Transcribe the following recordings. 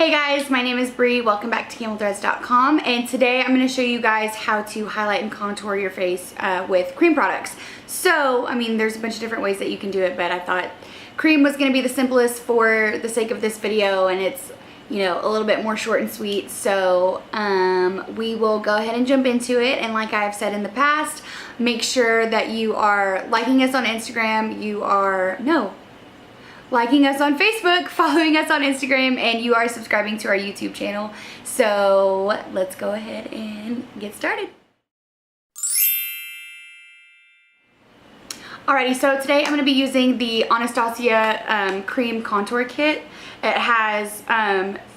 Hey guys, my name is Bree. Welcome back to CamelThreads.com, and today I'm going to show you guys how to highlight and contour your face with cream products. So, I mean, there's a bunch of different ways that you can do it, but I thought cream was going to be the simplest for the sake of this video, and it's, you know, a little bit more short and sweet. So we will go ahead and jump into it. And like I've said in the past, make sure that you are liking us on Instagram, liking us on Facebook, following us on Instagram, and you are subscribing to our YouTube channel. So let's go ahead and get started. Alrighty, so today I'm going to be using the Anastasia Cream Contour Kit. It has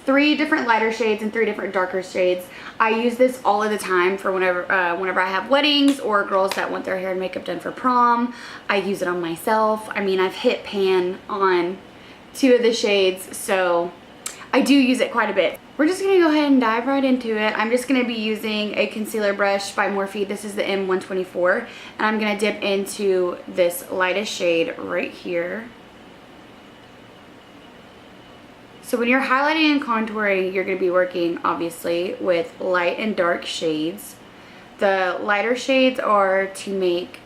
3 different lighter shades and 3 different darker shades. I use this all of the time for whenever I have weddings or girls that want their hair and makeup done for prom. I use it on myself. I mean, I've hit pan on 2 of the shades, so I do use it quite a bit. We're just going to go ahead and dive right into it. I'm just going to be using a concealer brush by Morphe. This is the M124, and I'm going to dip into this lightest shade right here. So when you're highlighting and contouring, you're going to be working obviously with light and dark shades. The lighter shades are to make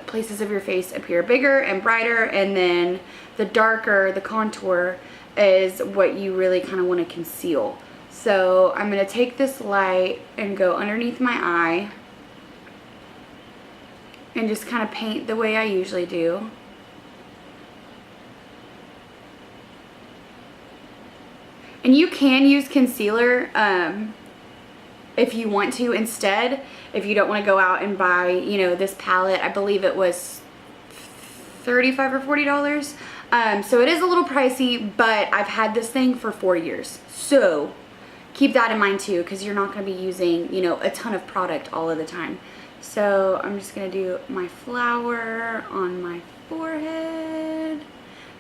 places of your face appear bigger and brighter, and then the darker, the contour, is what you really kind of want to conceal. So I'm going to take this light and go underneath my eye and just kind of paint the way I usually do. And you can use concealer if you want to instead, if you don't want to go out and buy, you know, this palette. I believe it was $35 or $40. So it is a little pricey, but I've had this thing for 4 years. So keep that in mind too, because you're not going to be using, you know, a ton of product all of the time. So I'm just going to do my flower on my forehead.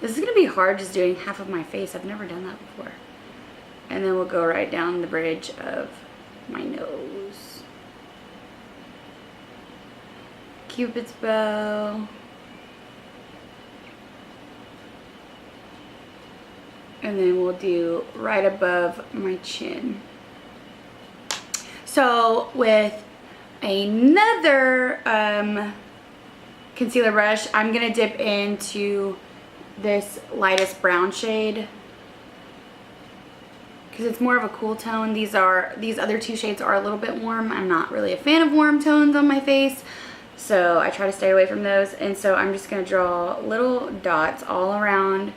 This is going to be hard just doing half of my face. I've never done that before. And then we'll go right down the bridge of my nose. Cupid's bow. And then we'll do right above my chin. So with another concealer brush, I'm going to dip into this lightest brown shade, because it's more of a cool tone. These other 2 shades are a little bit warm. I'm not really a fan of warm tones on my face, so I try to stay away from those. And so I'm just going to draw little dots all around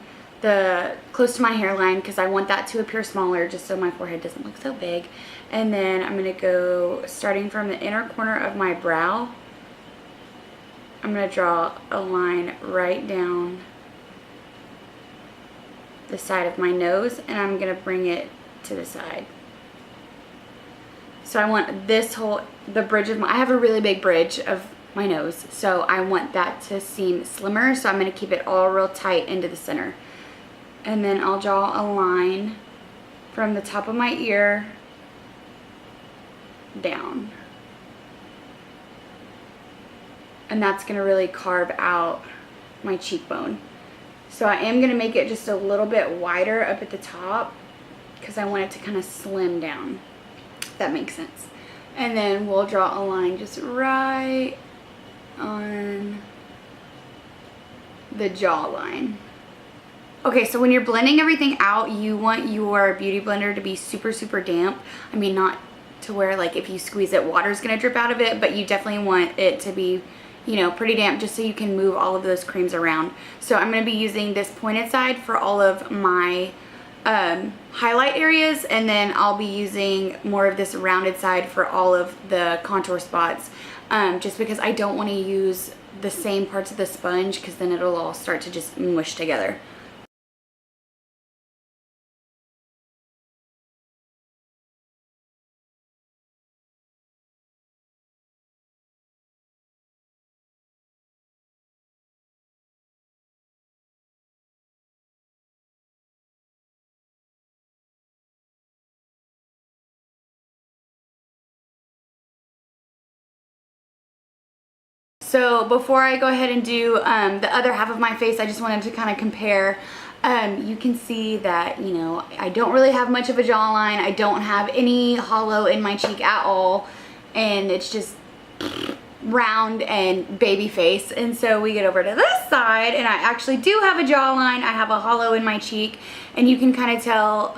close to my hairline, because I want that to appear smaller just so my forehead doesn't look so big. And then I'm going to go starting from the inner corner of my brow. I'm going to draw a line right down the side of my nose, and I'm going to bring it to the side. So I want the bridge of I have a really big bridge of my nose, so I want that to seem slimmer, so I'm going to keep it all real tight into the center. And then I'll draw a line from the top of my ear down. And that's going to really carve out my cheekbone. So I am going to make it just a little bit wider up at the top, because I want it to kind of slim down, if that makes sense. And then we'll draw a line just right on the jawline. Okay, so when you're blending everything out, you want your beauty blender to be super, super damp. I mean, not to where, like, if you squeeze it, water's going to drip out of it, but you definitely want it to be, you know, pretty damp, just so you can move all of those creams around. So I'm going to be using this pointed side for all of my highlight areas, and then I'll be using more of this rounded side for all of the contour spots, just because I don't want to use the same parts of the sponge, because then it'll all start to just mush together. So before I go ahead and do the other half of my face, I just wanted to kind of compare You can see that, you know, I don't really have much of a jawline. I don't have any hollow in my cheek at all. And it's just round and baby face. And so we get over to this side and I actually do have a jawline. I have a hollow in my cheek, and you can kind of tell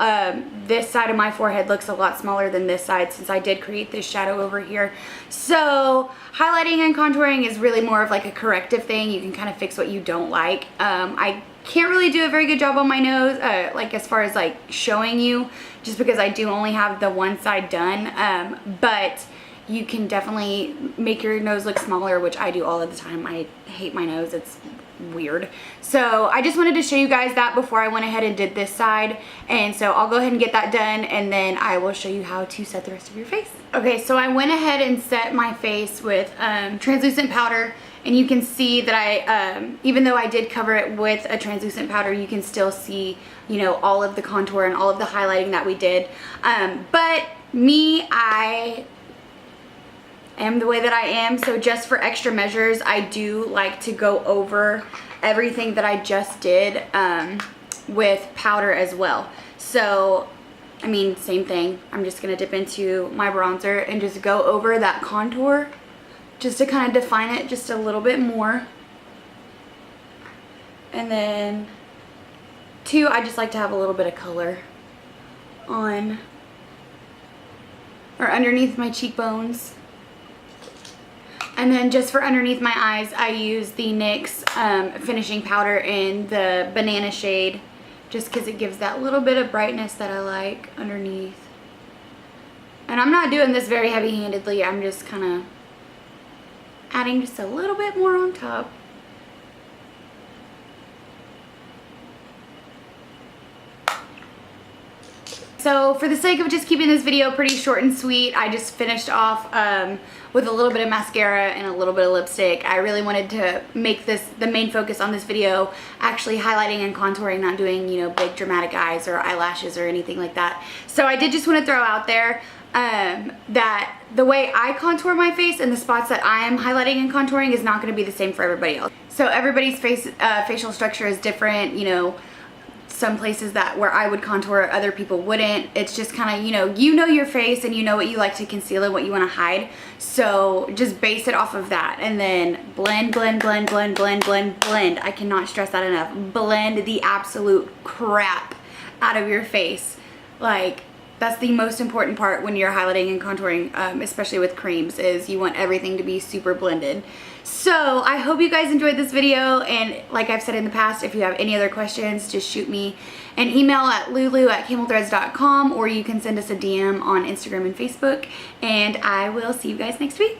this side of my forehead looks a lot smaller than this side since I did create this shadow over here. So highlighting and contouring is really more of like a corrective thing. You can kind of fix what you don't like. I can't really do a very good job on my nose, like as far as like showing you, just because I do only have the one side done, but you can definitely make your nose look smaller, which I do all of the time. I hate my nose, it's weird. So I just wanted to show you guys that before I went ahead and did this side. And so I'll go ahead and get that done, and then I will show you how to set the rest of your face. Okay, so I went ahead and set my face with translucent powder, and you can see that I, even though I did cover it with a translucent powder, you can still see, you know, all of the contour and all of the highlighting that we did. But me, I am the way that I am, so just for extra measures, I do like to go over everything that I just did with powder as well. So, I mean, same thing. I'm just gonna dip into my bronzer and just go over that contour just to kind of define it just a little bit more. And then two, I just like to have a little bit of color on or underneath my cheekbones. And then just for underneath my eyes, I use the NYX finishing powder in the banana shade, just because it gives that little bit of brightness that I like underneath. And I'm not doing this very heavy-handedly. I'm just kind of adding just a little bit more on top. So for the sake of just keeping this video pretty short and sweet, I just finished off with a little bit of mascara and a little bit of lipstick. I really wanted to make this the main focus on this video, actually highlighting and contouring, not doing, you know, big dramatic eyes or eyelashes or anything like that. So I did just want to throw out there that the way I contour my face and the spots that I am highlighting and contouring is not going to be the same for everybody else. So everybody's facial structure is different, you know. Some places that where I would contour, other people wouldn't. It's just kind of, you know your face and you know what you like to conceal and what you want to hide. So just base it off of that, and then blend, blend, blend, blend, blend, blend, blend. I cannot stress that enough. Blend the absolute crap out of your face. Like, that's the most important part when you're highlighting and contouring, especially with creams, is you want everything to be super blended. So I hope you guys enjoyed this video, and like I've said in the past, if you have any other questions, just shoot me an email at lulu@camelthreads.com, or you can send us a DM on Instagram and Facebook, and I will see you guys next week.